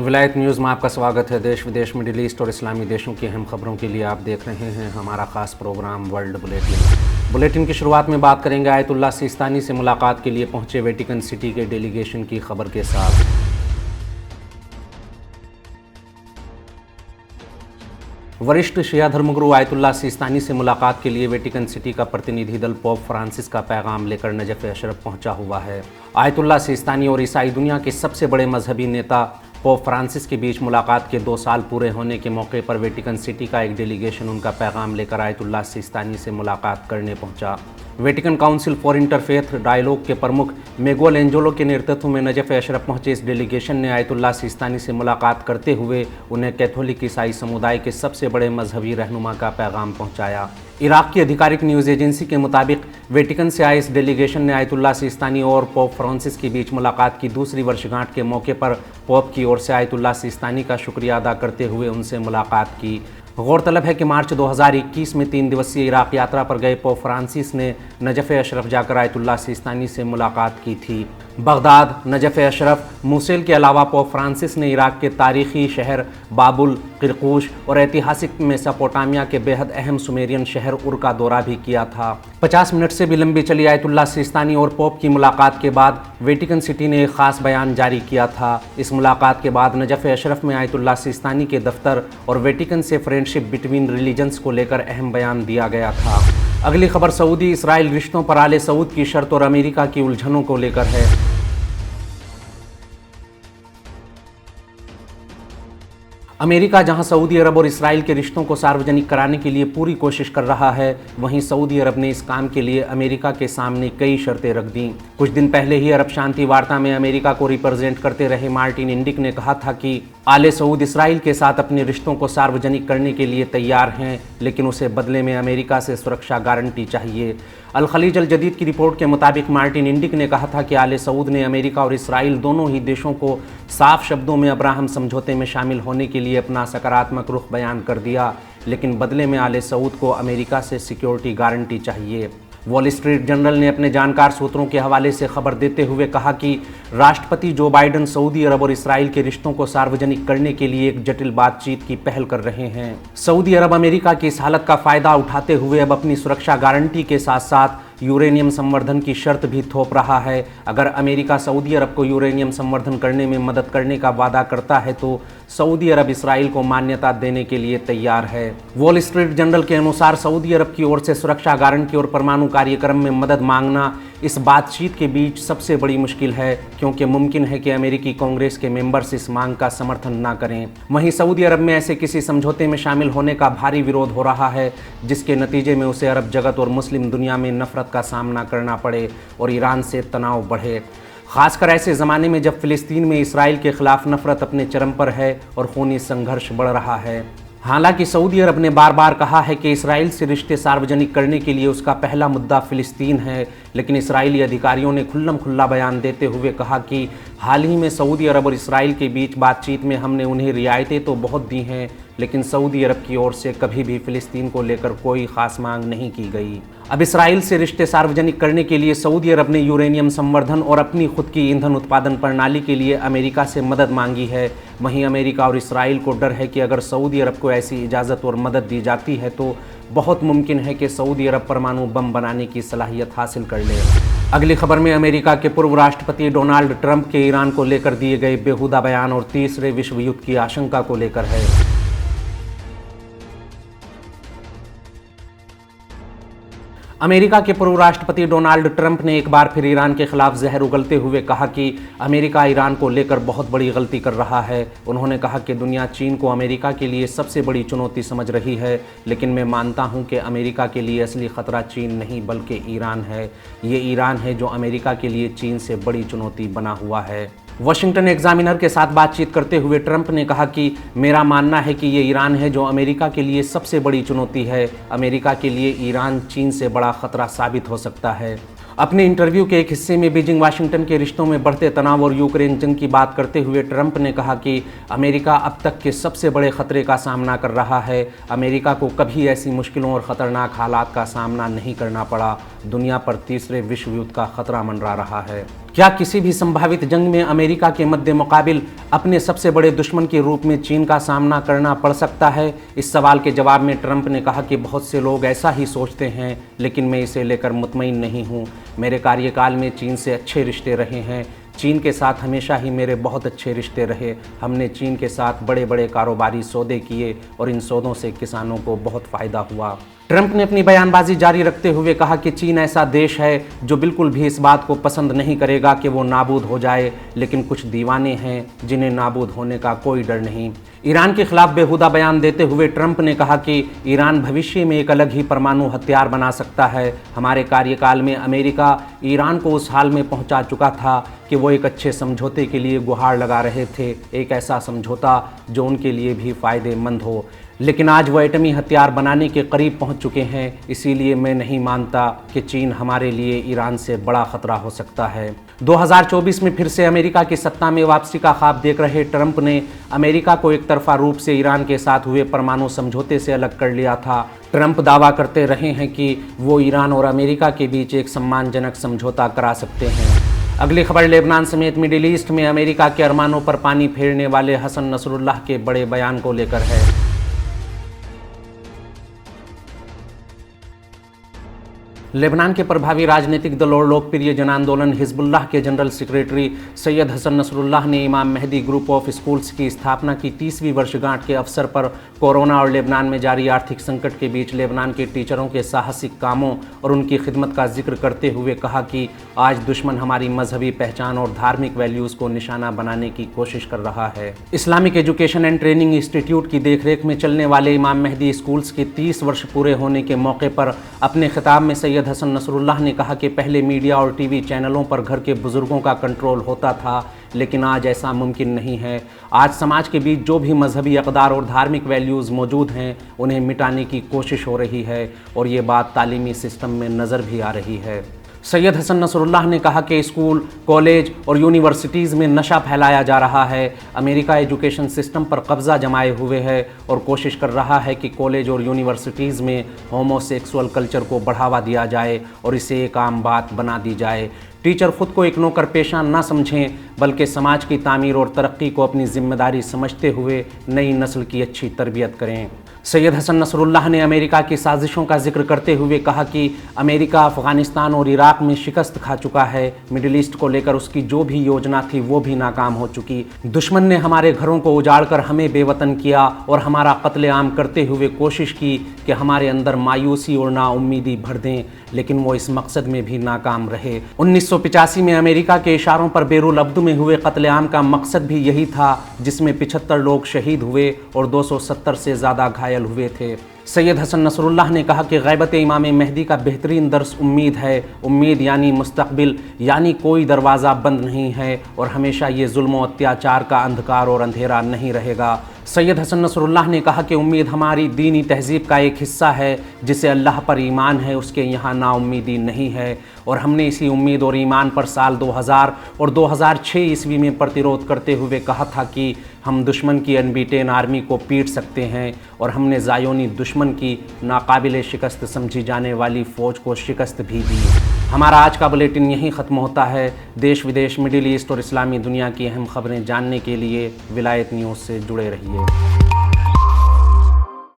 विलायत न्यूज़ में आपका स्वागत है। देश विदेश, मिडिल ईस्ट और इस्लामी देशों की अहम खबरों के लिए आप देख रहे हैं हमारा खास प्रोग्राम वर्ल्ड बुलेटिन। बुलेटिन की शुरुआत में बात करेंगे आयतुल्लाह सिस्तानी से मुलाकात के लिए पहुंचे वेटिकन सिटी के डेलीगेशन की खबर के साथ। वरिष्ठ शिया धर्मगुरु आयतुल्लाह सिस्तानी से मुलाकात के लिए वेटिकन सिटी का प्रतिनिधि दल पोप फ्रांसिस का पैगाम लेकर नजफ़ अशरफ पहुंचा हुआ है। आयतुल्लाह सिस्तानी और ईसाई दुनिया के सबसे बड़े मजहबी नेता पोप फ्रांसिस के बीच मुलाकात के 2 साल पूरे होने के मौके पर वेटिकन सिटी का एक डेलीगेशन उनका पैगाम लेकर आयतुल्लाह सिस्तानी से मुलाकात करने पहुंचा। Vatican Council for Interfaith Dialogue के प्रमुख मिगुएल एंजेलो के नेतृत्व में नजफ़ अशरफ पहुंचे इस डेलीगेशन ने आयतुल्लाह सिस्तानी से मुलाकात करते हुए उन्हें कैथोलिक ईसाई समुदाय के सबसे बड़े मजहबी रहनुमा का पैगाम पहुंचाया। इराक की आधिकारिक न्यूज़ एजेंसी के मुताबिक वेटिकन से आए इस डेलीगेशन ने आयतुल्लाह सिस्तानी और पोप फ्रांसिस के बीच मुलाकात की दूसरी वर्षगांठ के मौके पर पोप की ओर से आयतुल्लाह सिस्तानी का शुक्रिया अदा करते हुए उनसे मुलाकात की। गौरतलब है कि मार्च 2021 में 3 दिवसीय इराक यात्रा पर गए पोप फ्रांसिस ने नजफ़ अशरफ जाकर आयतुल्लाह सिस्तानी से मुलाकात की थी। बगदाद, नजफ़ अशरफ, मूसल के अलावा पोप फ्रांसिस ने इराक के तारीखी शहर बाबुल, किरकुश और ऐतिहासिक मेसोपोटामिया के बेहद अहम सुमेरियन शहर उर का दौरा भी किया था। 50 मिनट से भी लंबी चली आयतुल्लाह सिस्तानी और पोप की मुलाकात के बाद वेटिकन सिटी ने एक खास बयान जारी किया था। इस मुलाकात के बाद नजफ़ अशरफ में आयतुल्लाह सिस्तानी के दफ्तर और वेटिकन से फ्रेंडशिप बिटवीन रिलीजन्स को लेकर अहम बयान दिया गया था। अगली खबर सऊदी इसराइल रिश्तों पर आले सऊद की शर्त और अमेरिका की उलझनों को लेकर है। अमेरिका जहां सऊदी अरब और इसराइल के रिश्तों को सार्वजनिक कराने के लिए पूरी कोशिश कर रहा है, वहीं सऊदी अरब ने इस काम के लिए अमेरिका के सामने कई शर्तें रख दी। कुछ दिन पहले ही अरब शांति वार्ता में अमेरिका को रिप्रेजेंट करते रहे मार्टिन इंडिक ने कहा था कि आले सऊद इसराइल के साथ अपने रिश्तों को सार्वजनिक करने के लिए तैयार हैं, लेकिन उसे बदले में अमेरिका से सुरक्षा गारंटी चाहिए। अल खलीज अल जदीद की रिपोर्ट के मुताबिक मार्टिन इंडिक ने कहा था कि आले सऊद ने अमेरिका और इसराइल दोनों ही देशों को साफ शब्दों में अब्राहम समझौते में शामिल होने के लिए अपना सकारात्मक रुख बयान कर दिया, लेकिन बदले में आले सऊद को अमेरिका से सिक्योरिटी गारंटी चाहिए। वॉल स्ट्रीट जर्नल ने अपने जानकार सूत्रों के हवाले से खबर देते हुए कहा कि राष्ट्रपति जो बाइडेन सऊदी अरब और इसराइल के रिश्तों को सार्वजनिक करने के लिए एक जटिल बातचीत की पहल कर रहे हैं। सऊदी अरब अमेरिका की इस हालत का फायदा उठाते हुए अब अपनी सुरक्षा गारंटी के साथ साथ यूरेनियम संवर्धन की शर्त भी थोप रहा है। अगर अमेरिका सऊदी अरब को यूरेनियम संवर्धन करने में मदद करने का वादा करता है तो सऊदी अरब इसराइल को मान्यता देने के लिए तैयार है। वॉल स्ट्रीट जर्नल के अनुसार सऊदी अरब की ओर से सुरक्षा गारंटी और परमाणु कार्यक्रम में मदद मांगना इस बातचीत के बीच सबसे बड़ी मुश्किल है, क्योंकि मुमकिन है कि अमेरिकी कांग्रेस के मेंबर्स इस मांग का समर्थन ना करें। वहीं सऊदी अरब में ऐसे किसी समझौते में शामिल होने का भारी विरोध हो रहा है, जिसके नतीजे में उसे अरब जगत और मुस्लिम दुनिया में नफरत का सामना करना पड़े और ईरान से तनाव बढ़े। खासकर ऐसे ज़माने में जब फ़िलिस्तीन में इसराइल के खिलाफ नफरत अपने चरम पर है और खूनी संघर्ष बढ़ रहा है। हालांकि सऊदी अरब ने बार बार कहा है कि इसराइल से रिश्ते सार्वजनिक करने के लिए उसका पहला मुद्दा फ़िलिस्तीन है, लेकिन इसराइली अधिकारियों ने खुल्लम खुल्ला बयान देते हुए कहा कि हाल ही में सऊदी अरब और इसराइल के बीच बातचीत में हमने उन्हें रियायतें तो बहुत दी हैं, लेकिन सऊदी अरब की ओर से कभी भी फ़िलिस्तीन को लेकर कोई ख़ास मांग नहीं की गई। अब इसराइल से रिश्ते सार्वजनिक करने के लिए सऊदी अरब ने यूरेनियम संवर्धन और अपनी खुद की ईंधन उत्पादन प्रणाली के लिए अमेरिका से मदद मांगी है। वहीं अमेरिका और इसराइल को डर है कि अगर सऊदी अरब को ऐसी इजाज़त और मदद दी जाती है तो बहुत मुमकिन है कि सऊदी अरब परमाणु बम बनाने की सलाहियत हासिल कर ले। अगली खबर में अमेरिका के पूर्व राष्ट्रपति डोनाल्ड ट्रंप के ईरान को लेकर दिए गए बेहुदा बयान और तीसरे विश्व युद्ध की आशंका को लेकर है। अमेरिका के पूर्व राष्ट्रपति डोनाल्ड ट्रंप ने एक बार फिर ईरान के खिलाफ जहर उगलते हुए कहा कि अमेरिका ईरान को लेकर बहुत बड़ी गलती कर रहा है। उन्होंने कहा कि दुनिया चीन को अमेरिका के लिए सबसे बड़ी चुनौती समझ रही है, लेकिन मैं मानता हूं कि अमेरिका के लिए असली खतरा चीन नहीं बल्कि ईरान है। ये ईरान है जो अमेरिका के लिए चीन से बड़ी चुनौती बना हुआ है। वाशिंगटन एग्जामिनर के साथ बातचीत करते हुए ट्रंप ने कहा कि मेरा मानना है कि ये ईरान है जो अमेरिका के लिए सबसे बड़ी चुनौती है। अमेरिका के लिए ईरान चीन से बड़ा खतरा साबित हो सकता है। अपने इंटरव्यू के एक हिस्से में बीजिंग वाशिंगटन के रिश्तों में बढ़ते तनाव और यूक्रेन जंग की बात करते हुए ट्रंप ने कहा कि अमेरिका अब तक के सबसे बड़े खतरे का सामना कर रहा है। अमेरिका को कभी ऐसी मुश्किलों और ख़तरनाक हालात का सामना नहीं करना पड़ा। दुनिया पर तीसरे विश्व युद्ध का खतरा मंडरा रहा है। क्या किसी भी संभावित जंग में अमेरिका के मद्दे मुकाबिल अपने सबसे बड़े दुश्मन के रूप में चीन का सामना करना पड़ सकता है? इस सवाल के जवाब में ट्रंप ने कहा कि बहुत से लोग ऐसा ही सोचते हैं, लेकिन मैं इसे लेकर मुतमईन नहीं हूँ। मेरे कार्यकाल में चीन से अच्छे रिश्ते रहे हैं। चीन के साथ हमेशा ही मेरे बहुत अच्छे रिश्ते रहे। हमने चीन के साथ बड़े बड़े कारोबारी सौदे किए और इन सौदों से किसानों को बहुत फ़ायदा हुआ। ट्रंप ने अपनी बयानबाजी जारी रखते हुए कहा कि चीन ऐसा देश है जो बिल्कुल भी इस बात को पसंद नहीं करेगा कि वो नाबूद हो जाए, लेकिन कुछ दीवाने हैं जिन्हें नाबूद होने का कोई डर नहीं। ईरान के खिलाफ बेहुदा बयान देते हुए ट्रंप ने कहा कि ईरान भविष्य में एक अलग ही परमाणु हथियार बना सकता है। हमारे कार्यकाल में अमेरिका ईरान को उस हाल में पहुंचा चुका था कि वो एक अच्छे समझौते के लिए गुहार लगा रहे थे, एक ऐसा समझौता जो उनके लिए भी फ़ायदेमंद हो। लेकिन आज वो एटमी हथियार बनाने के करीब पहुंच चुके हैं। इसीलिए मैं नहीं मानता कि चीन हमारे लिए ईरान से बड़ा खतरा हो सकता है। 2024 में फिर से अमेरिका की सत्ता में वापसी का ख्वाब देख रहे ट्रंप ने अमेरिका को एक तरफा रूप से ईरान के साथ हुए परमाणु समझौते से अलग कर लिया था। ट्रंप दावा करते रहे हैं कि वो ईरान और अमेरिका के बीच एक सम्मानजनक समझौता करा सकते हैं। अगली खबर लेबनान समेत मिडिल ईस्ट में अमेरिका के अरमानों पर पानी फेरने वाले हसन नसरुल्लाह के बड़े बयान को लेकर है। लेबनान के प्रभावी राजनीतिक दल और लोकप्रिय जन आंदोलन हिजबुल्लाह के general secretary Sayyed Hassan Nasrallah ने इमाम मेहदी ग्रुप ऑफ स्कूल्स की स्थापना की 30वीं वर्षगांठ के अवसर पर कोरोना और लेबनान में जारी आर्थिक संकट के बीच लेबनान के टीचरों के साहसिक कामों और उनकी खिदमत का जिक्र करते हुए कहा कि आज दुश्मन हमारी मजहबी पहचान और धार्मिक वैल्यूज़ को निशाना बनाने की कोशिश कर रहा है। Islamic education and training institute की देखरेख में चलने वाले इमाम मेहदी स्कूल्स के 30 वर्ष पूरे होने के मौके पर अपने खिताब में सैयद हसन नसरुल्लाह ने कहा कि पहले मीडिया और टीवी चैनलों पर घर के बुजुर्गों का कंट्रोल होता था, लेकिन आज ऐसा मुमकिन नहीं है। आज समाज के बीच जो भी मजहबी अक़दार और धार्मिक वैल्यूज़ मौजूद हैं उन्हें मिटाने की कोशिश हो रही है और ये बात तालीमी सिस्टम में नज़र भी आ रही है। सैयद हसन नसरुल्लाह ने कहा कि स्कूल, कॉलेज और यूनिवर्सिटीज़ में नशा फैलाया जा रहा है। अमेरिका एजुकेशन सिस्टम पर कब्ज़ा जमाए हुए है और कोशिश कर रहा है कि कॉलेज और यूनिवर्सिटीज़ में होमोसेक्सुअल कल्चर को बढ़ावा दिया जाए और इसे एक आम बात बना दी जाए। टीचर खुद को एक नौकर पेशा ना समझें, बल्कि समाज की तामीर और तरक्की को अपनी जिम्मेदारी समझते हुए नई नस्ल की अच्छी तरबियत करें। सैयद हसन नसरुल्लाह ने अमेरिका की साजिशों का जिक्र करते हुए कहा कि अमेरिका अफ़गानिस्तान और इराक में शिकस्त खा चुका है। मिडिल ईस्ट को लेकर उसकी जो भी योजना थी वो भी नाकाम हो चुकी। दुश्मन ने हमारे घरों को उजाड़कर हमें बेवतन किया और हमारा कत्लेआम करते हुए कोशिश की कि हमारे अंदर मायूसी और नाउम्मीदी भर दें, लेकिन वो इस मकसद में भी नाकाम रहे। 1985 में अमेरिका के इशारों पर बेरुल अब्दू में हुए कत्लेआम का मकसद भी यही था, जिसमें 75 लोग शहीद हुए और 270 से ज़्यादा घायल हुए थे। सैयद हसन नसरुल्लाह ने कहा कि ग़ैबत इमाम मेहदी का बेहतरीन दर्स उम्मीद है। उम्मीद यानी मुस्तक़बिल, यानी कोई दरवाज़ा बंद नहीं है और हमेशा ये जुल्म और अत्याचार का अंधकार और अंधेरा नहीं रहेगा। सैयद हसन नसरुल्लाह ने कहा कि उम्मीद हमारी दीनी तहज़ीब का एक हिस्सा है। जिसे अल्लाह पर ईमान है उसके यहाँ नाउम्मीदी नहीं है और हमने इसी उम्मीद और ईमान पर साल 2000 और 2006 ईस्वी में प्रतिरोध करते हुए कहा था कि हम दुश्मन की अनबीटेन आर्मी को पीट सकते हैं और हमने ज़ायोनी दुश्मन की नाकाबिल शिकस्त समझी जाने वाली फ़ौज को शिकस्त भी दी। हमारा आज का बुलेटिन यहीं ख़त्म होता है। देश विदेश, मिडिल ईस्ट और इस्लामी दुनिया की अहम खबरें जानने के लिए विलायत न्यूज़ से जुड़े रहिए।